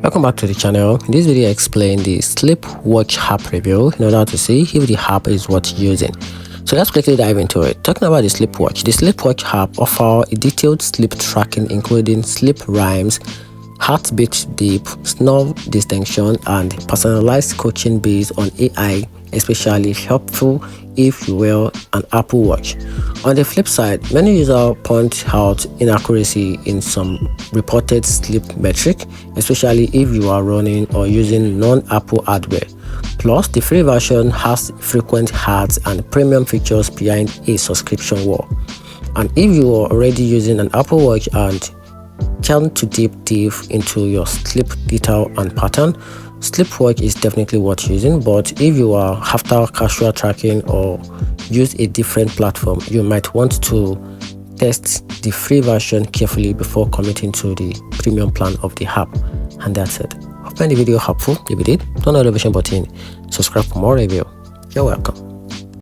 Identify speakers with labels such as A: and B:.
A: Welcome back to the channel. In this video I explain the SLEEPWATCH app review in order to see if the app is worth using. So let's quickly dive into it. Talking about the SLEEPWATCH app offers a detailed sleep tracking including sleep rhymes, heartbeat dip, snore distinction, and personalized coaching based on AI, especially helpful if you wear an Apple Watch. On the flip side, many users point out inaccuracy in some reported sleep metric, especially if you are running or using non-Apple hardware. Plus, the free version has frequent ads and premium features behind a subscription wall. And if you are already using an Apple Watch and tend to deep into your sleep detail and pattern, SLEEPWATCH is definitely worth using. But if you are after casual tracking or use a different platform, you might want to test the free version carefully before committing to the premium plan of the app. And that's it. Hope you find the video helpful. If you did, turn on the notification button, subscribe for more review. You're welcome.